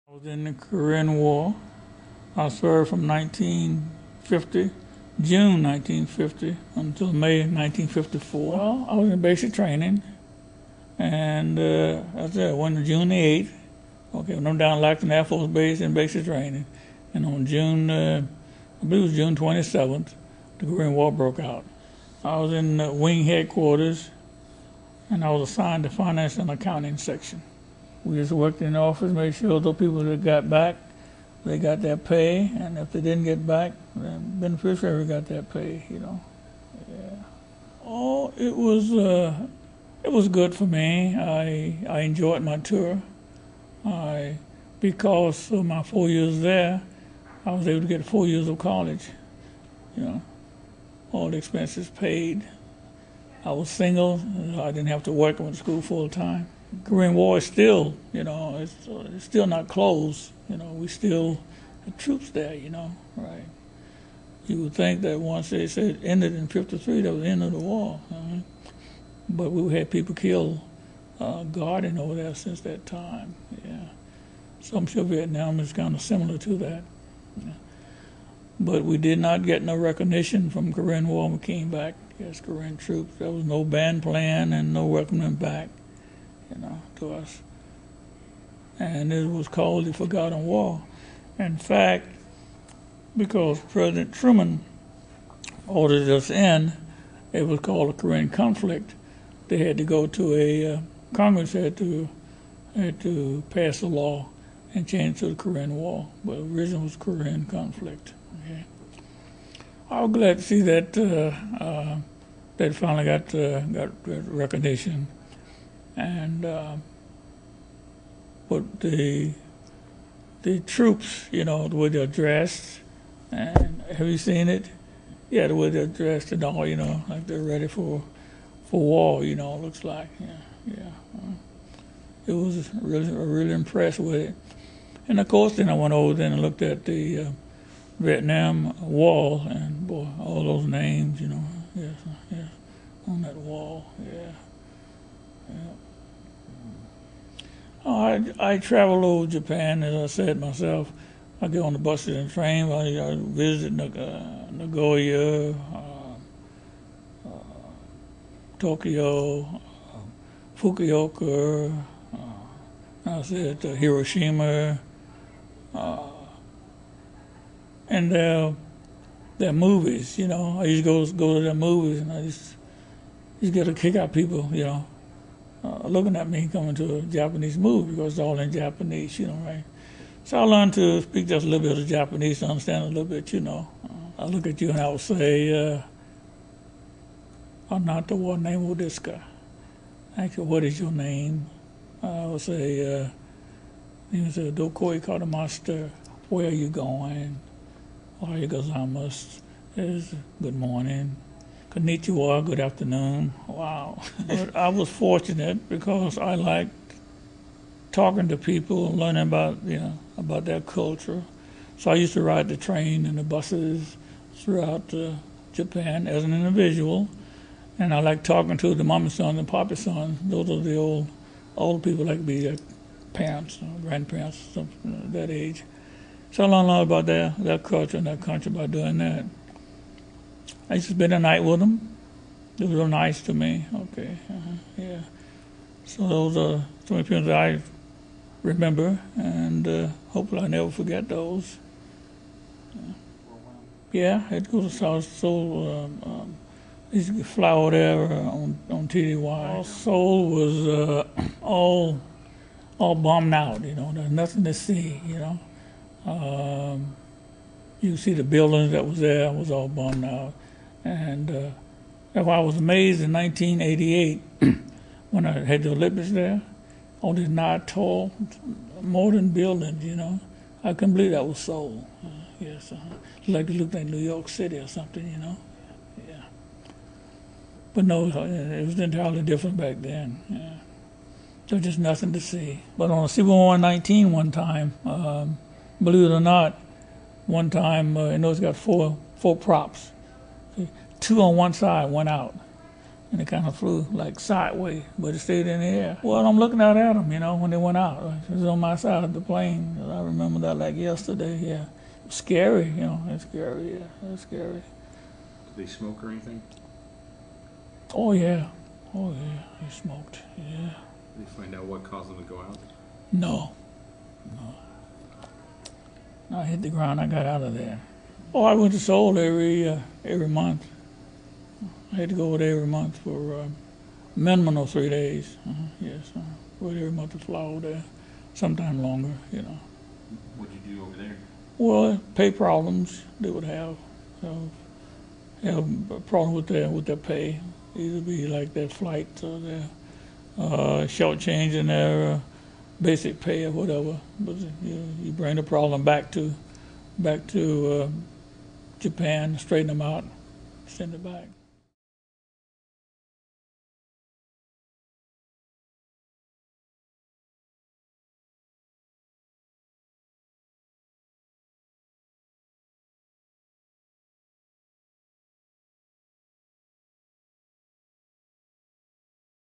I was in the Korean War. I served from 1950, June 1950, until May 1954. Well, I was in basic training, and I said, I went to June the 8th. Okay, when I'm down Lackton Air Force Base in basic training, and on June, I believe it was June 27th, the Korean War broke out. I was in wing headquarters, and I was assigned to finance and accounting section. We just worked in the office, made sure those people that got back, they got their pay, and if they didn't get back, the beneficiary got their pay, Yeah. Oh, it was good for me. I enjoyed my tour. Because of my 4 years there, I was able to get 4 years of college. All the expenses paid. I was single. I didn't have to work. I went to school full time. Korean War is still, it's still not closed. We still have troops there, right? You would think that once they said it ended in '53, that was the end of the war. But we had people killed guarding over there since that time, So I'm sure Vietnam is kind of similar to that. But we did not get no recognition from Korean War when we came back as Korean troops. There was no band playing and no welcoming back, to us. And it was called the Forgotten War. In fact, because President Truman ordered us in, it was called a Korean conflict. They had to go to Congress had to pass a law and change to the Korean War, but originally it was Korean conflict. Okay. I was glad to see that that finally got recognition, and but the troops, the way they're dressed, and have you seen it? Yeah, the way they're dressed and all, like they're ready for war. Looks like, It was really impressed with it. And of course, then I went over there and looked at the Vietnam wall, and boy, all those names, on that wall, Oh, I traveled over Japan, as I said myself. I get on the buses and train. I visited Nagoya, Tokyo, Fukuoka. I said Hiroshima, and their movies. I used to go to their movies, and I just get a kick out of people, looking at me coming to a Japanese movie because it's all in Japanese, right? So I learned to speak just a little bit of Japanese to understand a little bit, I look at you and I would say, "Anata wa name desu ka?" Actually, what is your name? I would say, "Doko ikadamasu? Where are you going? Ohayou gozaimasu is good morning. Konnichiwa, good afternoon." Wow. But I was fortunate because I liked talking to people, learning about their culture. So I used to ride the train and the buses throughout Japan as an individual. And I like talking to the mama sons and papa sons. Those are the old people, like be parents, grandparents, something that age. So I learned a lot about their culture and their country by doing that. I used to spend the night with them. They were real nice to me. Okay, So those are some of the people that I remember, and hopefully I never forget those. Yeah, it goes to South Seoul. I used to fly over there on TDY. Seoul was all bombed out. There's nothing to see. You see the buildings that was there was all bombed out. And that's why I was amazed in 1988 when I had the Olympics there. All these tall, modern buildings, I couldn't believe that was Seoul. Yes, like it looked like New York City or something, Yeah. But no, it was entirely different back then. Yeah. There was just nothing to see. But on C-119 one time, believe it or not, one time, it's got four props. Two on one side went out. and it kind of flew like sideways, but it stayed in the air. Well, I'm looking out at them, when they went out. It was on my side of the plane. I remember that like yesterday, yeah. Scary, it's scary, yeah, it's scary. Did they smoke or anything? Oh, yeah, they smoked, yeah. Did they find out what caused them to go out? No. I hit the ground, I got out of there. Oh, I went to Seoul every month. I had to go over there every month for a minimum of 3 days. Yes, go every month to fly over there, sometime longer, What'd you do over there? Well, pay problems they would have a problem with their pay. Either be like their flight or their short change in their basic pay or whatever. But you bring the problem back to Japan, straighten them out, send it back.